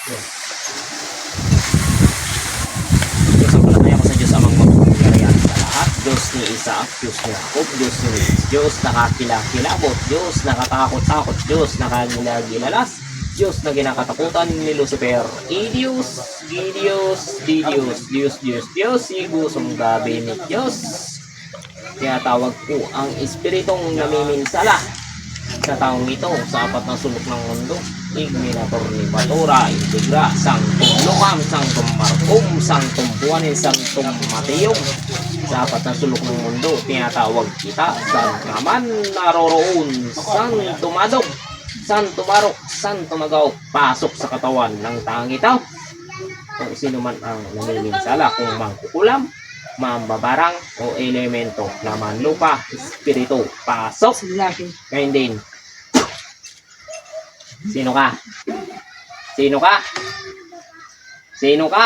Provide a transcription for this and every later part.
Diyos ang palataya ko sa Diyos amang mapagpapagarayan sa lahat. Diyos ni Isaac, Diyos ni Jacob, Diyos ni Luis, Diyos nakakilakilabot, Diyos nakatakot-takot, Diyos nakagilagilalas, Diyos na ginakatakutan ni Lucifer. Idios, Gidios, Didios, Diyos, Diyos, Diyos, igusong gabi ni Diyos. Kaya tawag ko ang espiritong namiminsala sa taong ito sa apat na sulok ng mundo. Igminator ni Batura, Integra, Sanctum Lucam, Sanctum Marcum, Sanctum Buanin, Sanctum Mateyong. Sa apat na sulok ng mundo, tinatawag kita sa naman naroroon. Santo Madog, Santo Marok, Santo Magaw, pasok sa katawan ng tangitaw. Kung sino man ang namiminsala, kung mangkukulam, mambabarang o elemento, laman lupa, espiritu, pasok. Ngayon din. Sino ka? Sino ka? Sino ka?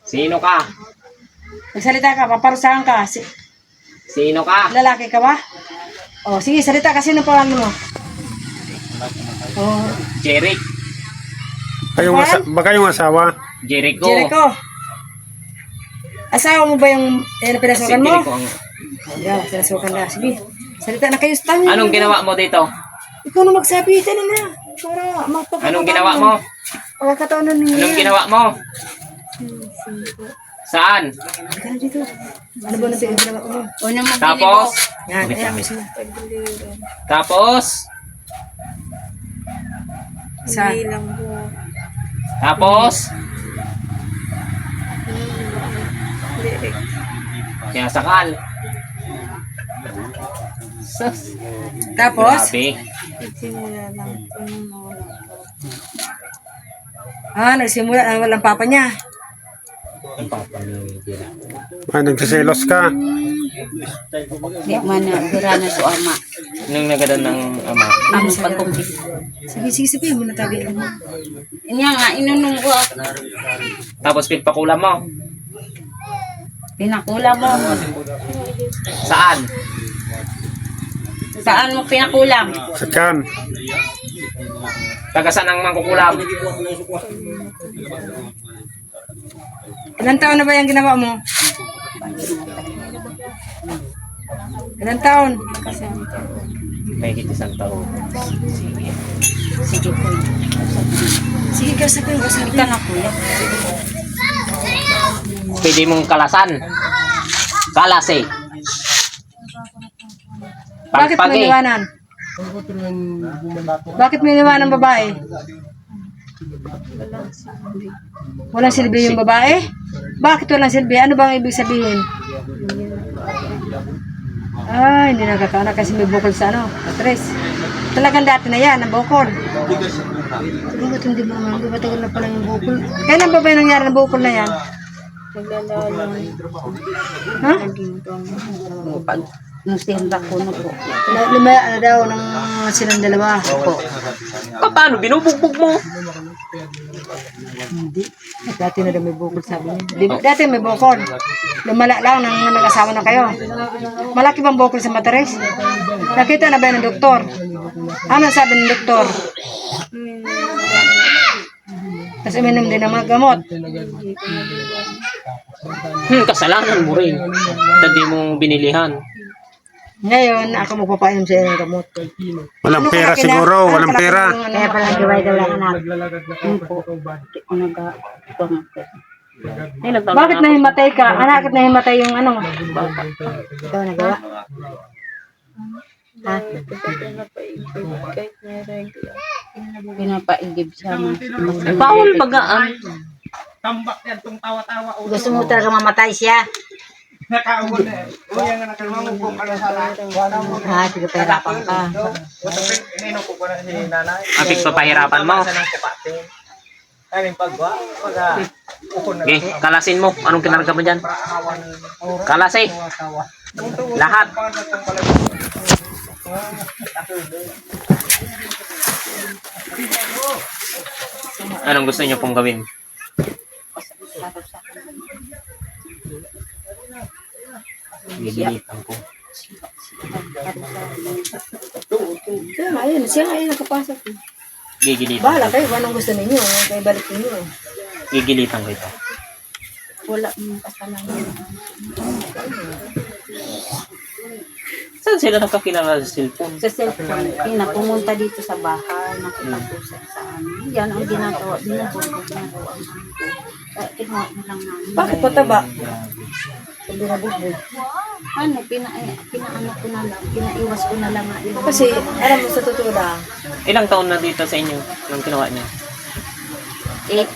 Sino ka? Magsalita ka, paparusahan ka. Sino ka? Lalaki ka ba? Oh, sige, salita ka. Sino pangalan mo? Oh, Jeric. Baka yung asawa. Jericho. Jericho. Asawa mo ba yung pinasukan mo? Jericho ang... Yeah, pinasukan na. Sige, salita na kayo. Stand. Anong ginawa mo dito? Ikaw na magsabi. Dali na. Para magpapakataon. Anong ginawa mo? Pagkakataon na niya. Anong ginawa mo? Saan? Ikaw na dito. Ano ba na ginawa mo? Tapos? Yan, Wait ayan. lang, wait. Tapos? Sa Tapos? Sinasakal. Sus. tapos? Grabe. Nagsimula na walang papa niya. Ang papa ni Dila. Nagsiselos ka. Di mana dira na so ama. Nung nagadan ng ama. Ang pagkumpit. Sige, sabihin mo na tabi mo. Inya nga inunong ko. Tapos pinpakulam mo. Pinakula mo. Saan? Saan mo pinakulam? Sa kan. Taga saan ang mangkukulam? Ilang taon na ba yung ginawa mo? Ilang taon? May isang taon. Sige. Sige po. Sige ka sabihin ko Ika na kuya. Pwede mong kalasan. Kalas eh. Bakit mo Pagpagi. iniwanan? Bakit mo iniwanan babae? Walang silbi yung babae? Bakit walang silbi? Ano bang ibig sabihin? Hindi nakakaanak kasi may bukol sa matres. Talagang dati na yan, ang bukol. Ba't hindi mo naman, di ba tagal na pala yung bukol? Kailan ba yung nangyari ng bukol na yan? Ha? Pag nusihan ko na po. Lumaya na daw ng silang dalawa. Opo. Paano? Binubugbog mo? Hindi. Dati na daw may bukol sabi niya. Dati may bukol. Lumala lang nang nag-asawa na kayo. Malaki bang bukol sa materes? Nakita na ba ng doktor? Ano sabi ng doktor? Tapos uminom din ng mga gamot. Kasalanan mo rin. Hindi mong binilihan. Ngayon, ako magpapainom sa iyo ng gamot. Walang pera siguro. Walang pera. Kaya pala diway daw lang anak. Bakit nahimatay ka? Bakit nahimatay yung ano? Ikaw nagawa? Ha? Pinapaigib siya mo. Bawal bagaan. Tambak yan, itong tawa-tawa. Gusto mo talaga mamatay siya? Nakaugon eh. Uy, ang nakalmamugong ka na sa lahat. Sige, pahirapan ka. Inino ko na si nanay. Apik papahirapan mo. Sa ng kupate. Ay, pagwa. Pagka ukon na. Okay, kalasin mo. Anong kinarga mo dyan? Awan. Kalas eh. Tawa. Lahat. Anong gusto niyo pong gawin? Gigilitan ko. Ayun, siya ayun nakapasok. Gigilitan. Bahala kayo, anong gusto ninyo? Kaya balik ninyo. Gigilitan ko ito. Wala mong kasalanan. Saan sila nagkakilala sa cellphone? Sa cellphone, pumunta dito sa bahay, nakipag-usap sa amin. Yan ang ginagawa, ginagawa ko. Kinuha mo lang namin. Bakit pataba? Hindi na bugbog. Ano, pinaano ko na lang, pinaiwas ko na lang. Kasi, alam mo sa totoo lang, Ilang taon na dito sa inyo nang ginawa niya? 80.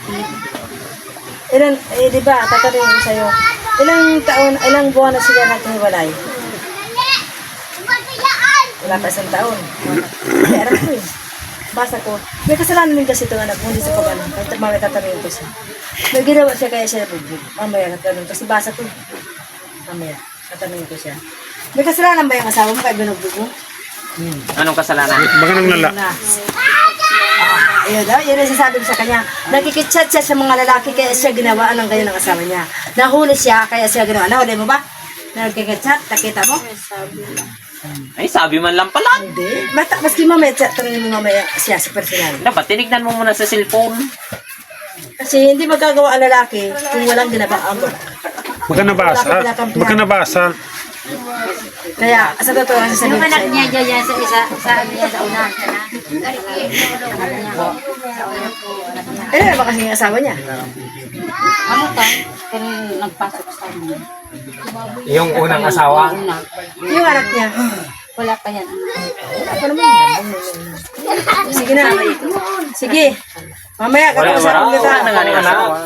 ilan, di ba, tatanungin ko sa'yo, ilang buwan na sila nagkahiwalay? Wala pa isang taon. Hindi, alam ko eh. Basa ko. May kasalanan din kasi itong anak mo, hindi sa pag-ano. Kahit mamaya tatanungin ko siya. May ginawa siya kaya siya nabugbog. Mamaya tatanungin kasi basa ko. Mamaya, tatanungin ko siya. May kasalanan ba yung asawa mo kaya binugbog mo? Anong kasalanan? Baka nang lala. Na. Ayun daw, yun ang sasabi ko sa kanya. Nakikichat siya sa mga lalaki kaya siya ginawa ng ganyan ng asawa niya. Nahuli siya kaya siya ginawa. Nahuli mo ba? Nakikichat, nakita mo? Ay, sabi man lang pala. Hindi. Maski mamaya, tanongin mo mamaya siya sa personal. Dapat tinignan mo muna sa cellphone. Kasi hindi magagawa ang lalaki kung walang ginaba. Baka nabasa. Baka nabasa. Kaya, sa totoo lang sasabihin ko sa inyo. Niya dyan sa isa, sa niya sa unahan ka na. Ano ba kasi yung asawa niya? Ano ka? Pero nagpasok sa amin. Yung unang asawa. Una. Yung anak niya. Wala pa yan. Wala pa naman. Sige na. Sige. Mamaya, kakausapin kita. Wala na nga ng asawa.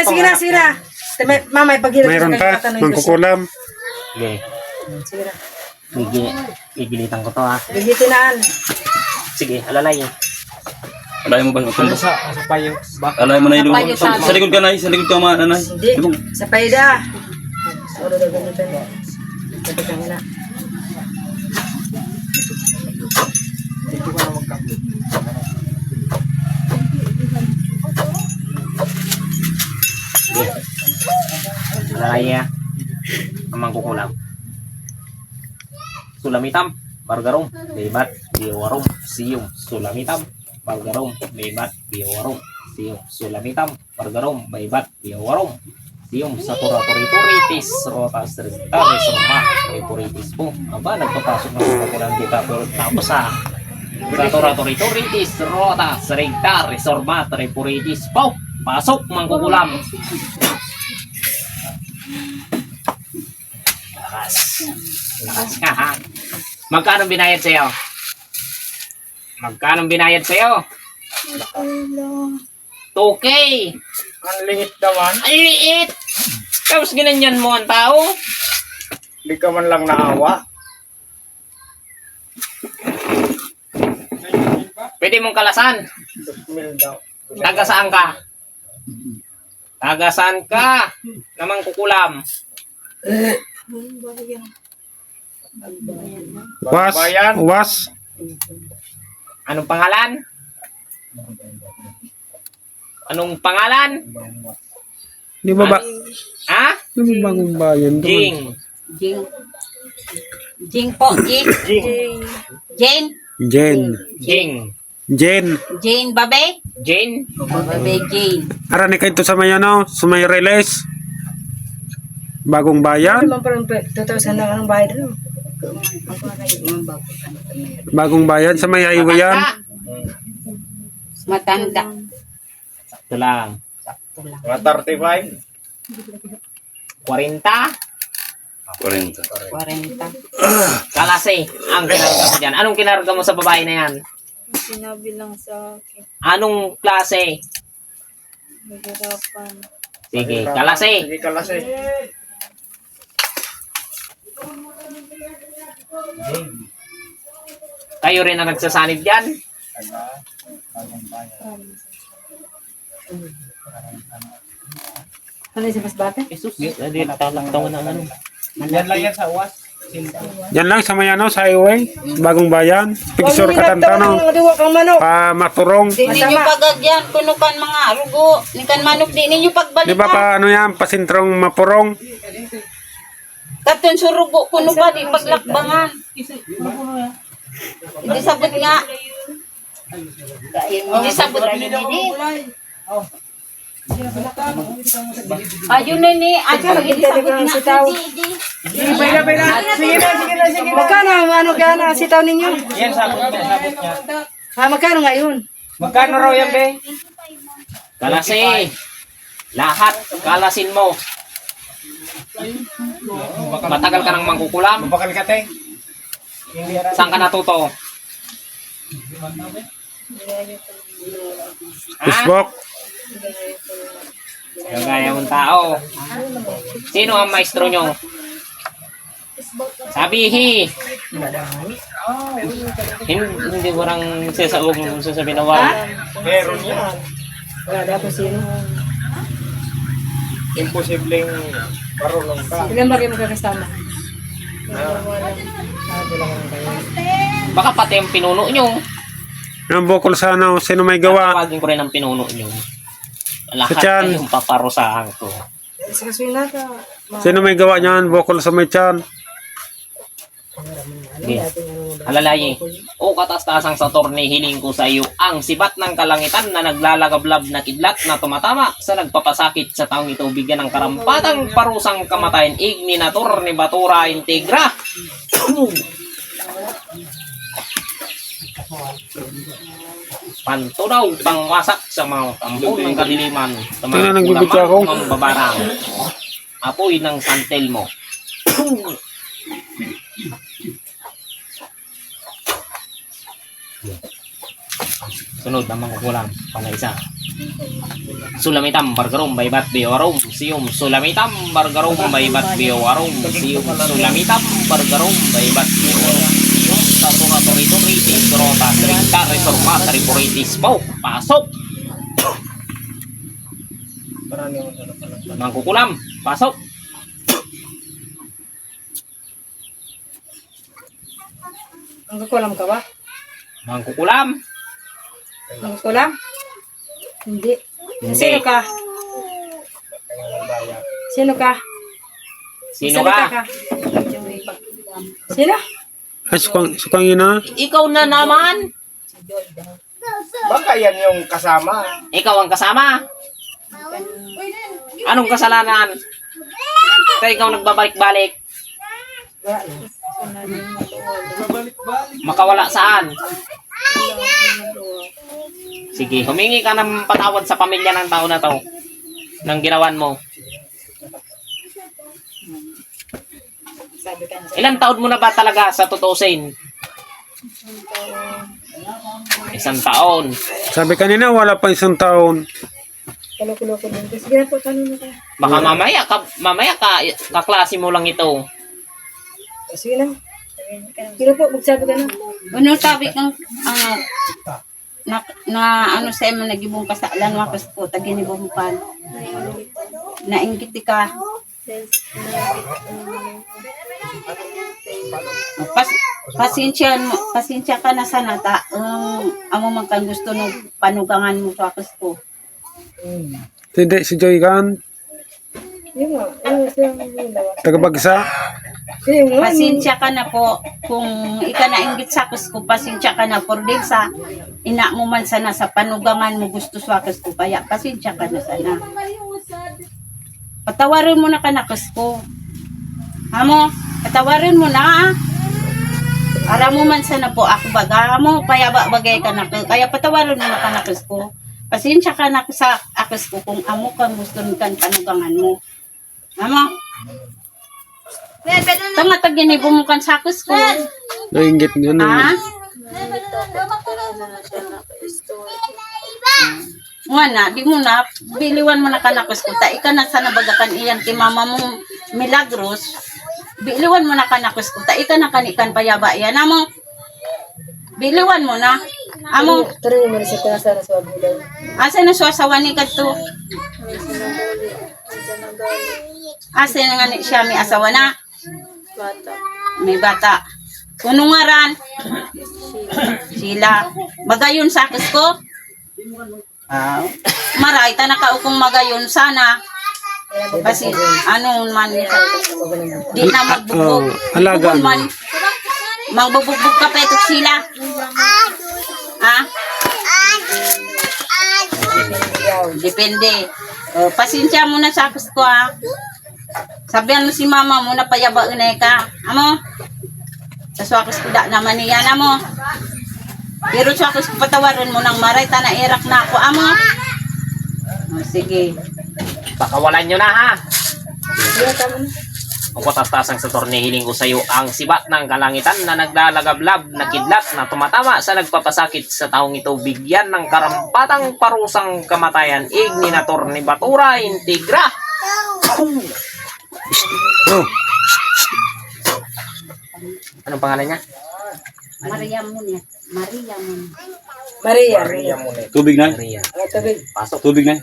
Sige na. Mamaya, pag hirap Mayroon pa. Mangkukulam. Sige. Sige na. Gigilitan ko to ha. Gigitinaan. Sige, alalay. Alay mo ba? Sa payo. Alay mo na yung Payo sabi. sa likod ka na, sa likod ka mga nanay. Hindi. Sa payda. Soro daw ganito. Sabi ka na. Alalay ya. Amang kukulam. Sulamitam. Bargarong. Lebat. Diwarom. Siyum. Sulamitam. Bargarong. Lebat. Diwarom. Siyum. Sulamitam. Bargarong. Baybat. Diwarom. Siyum. Sa toritoritis. Rotas. Taris. Roma. Toritoritis po. Aba, nagpapasok na sa kukulam dito. Tapos sa toritoritis. Rotas. Taris. Roma. Toritoritis po. Pasok, mangkukulam. Lakas ka ha. Magkano binayad sa'yo? Magkano binayad sa'yo? 2K. Ang lingit naman. Ay, liit. Tapos ginanyan mo ang tao. Hindi ka man lang naawa. Pwede mong kalasan. 2,000 daw. Taga saan ka? Taga saan ka? Namang kukulam. Was. Bayan. Was. Anong pangalan? Anong pangalan? Di ba ba? Ha? Di ba bagong bayan? Jing. Jing. Jing po, Jing. Jane. Jen. Jing. Jen. Jane Babe. Jane. Babe Jane. Arani ka ito sa may ano? Sa may Reles. Bagong bayan. Naman parang 2,000 na ang bayad doon. Bagong bayan. Sa may highway yan. Matanda. Ito lang. Mga 35. 40. 40. 40. Kalase. Ang kinarga mo dyan. Anong kinarga mo sa babae na yan? Sinabi lang sa akin, Anong klase? nahirapan. Sige, kalase. Sige, kalase. Kayo rin ang nagsasanib dyan. Ano yung mas bata? Jesus, hindi talang-taon ng ano. Yan lang yan sa uwas. Yan lang sa may ano? Sa highway. Bagong bayan. Pigsur ka tantano. Diwa kang manok. Pa maturong. Di ninyo pagagyan, kuno kan mga rugo. Ni kan manok, di ninyo Di ba pagbalikan. pa ano yan? Pasintrong mapurong. Katon surugo, kuno ba, di paglakbangan. Hindi sabot nga. Hindi sabot ni Didi. Ayun na ni, ayun na hindi sabot na Didi. Magkano ang ano kaya na sitaw ninyo? Yan, sabot niya. Magkano ngayon? Magkano raw yan, be? Kalasi. Lahat. Kalasin mo. Matagal ka nang mangkukulam. Bakal ka, te. Saan ka natuto? Facebook. Yung gaya mong tao. Sino ang maestro nyo? Sabihi. Hindi mo lang sasabihin na wala. Meron yan. Wala dapat sino. Imposibleng marunong ka. Ilan ba kayo magkakasama? Baka pati ang pinuno nyo. Yung bukol sa ano, sino may gawa? Tawagin ko rin ang pinuno nyo. Lahat Sa tiyan. kayong paparusahan ko. Kasi na ka. Sino may gawa niyan? Bukol sa may tiyan. Okay. Alalaye. O katastasang sa torne, hiling ko sa iyo ang sibat ng kalangitan na naglalagablab na kidlat na tumatama sa nagpapasakit sa taong ito, bigyan ng karampatang parusang kamatayan, igni na torne batura integra. Pantunaw pangwasak sa mga kampon ng kadiliman, sa Tingnan, mga nagbibidyo ako. ng babarang, apoy ng santel mo. Sunod ang mga kulang pala isa. Sulamitam bargarom baybat biwarom siyum sulamitam bargarom baybat biwarom siyum sulamitam bargarom baybat biwarom satu ratorito ritis rota trika reforma tripuritis po pasok. Mangkukulam pasok. Ang kukulam ka ba? Mangkukulam. Ang kukulam? Hindi. Hindi. Sino ka? Sino ka? Sino Salita ka? Sino? Ay, sukang ina. Ikaw na naman. Baka yan yung kasama. Ikaw ang kasama. Anong kasalanan? Kaya ikaw nagbabalik-balik. Makawala saan? Sige, humingi ka ng patawad sa pamilya ng tao na to. Nang ginawan mo. Ilang taon mo na ba talaga sa tutusin? Isang taon. Sabi kanina, wala pa isang taon. Kaloko-loko din. Sige po, tanong ka. Baka mamaya kaklase mo lang ito. Sige na. Sino po, magsabi ka na. Ano sabi kang na ano sa imo nagibong kasalan wakas po taginibong pan. Nainggit ka. Pasensya ka na sana ta. Amo man kang gusto no panugangan mo wakas ko. Hindi, si Joy Gan. Yung nga, ano siyang nalawa. Tagabagsa. Yung nga, Pasensya ka na po kung ika nainggit sa wakas ko. Pasensya ka na por din sa ina mo man sana sa panugangan mo gusto sa wakas ko. Kaya pasensya ka na sana. Patawarin mo na kanakas ko. Amo, patawarin mo na. Para mo man sana po ako baga mo, kaya bagay ka na. Kaya patawarin mo na kanakas ko. Pasensya ka na sa akas ko kung amo kang gusto kan panugangan mo. Amo. Tama taginibo mo kan sa akas ko. Nainggit niya Ha? na. Nga di mo na, biliwan mo na kanakas ko. Ta ika na sana bagakan iyan kay mama mo Milagros. Biliwan mo na kanakas ko. Ta ika na kanikan payaba iyan. Amo. Biliwan mo na. Amo. tara yung marisip ka na sana sa wabulan. Asa na suwasawa ni kadto? Asa na nga ni siya may asawa na? Bata. May bata. Kuno nga ran? Sila. Bagayon sa akas ko? Maray, ta nakaukong magayon sana. Kasi ano man, di na magbugbog. Alaga Bukod man, magbubugbog ka pa ito sila. Ha? depende. Pasensya mo na sa ko ha. Sabihan mo si mama mo na payaba unay ka. Amo? Sa suakos ko da naman niya na mo. Pero suakos ko patawarin mo ng maray, na irak na ako. Amo? Sige. Pakawalan nyo na ha. Ang katastasang sa torne, hiling ko sa iyo ang sibat ng kalangitan na naglalagablab na kidlat na tumatama sa nagpapasakit sa taong ito, bigyan ng karampatang parusang kamatayan. Igni na torne Batura Integra. Anong pangalan niya? Maria Munia. Maria Munia. Maria. Maria Munet. Tubig na. Maria. Tabi. Pasok. Tubig na.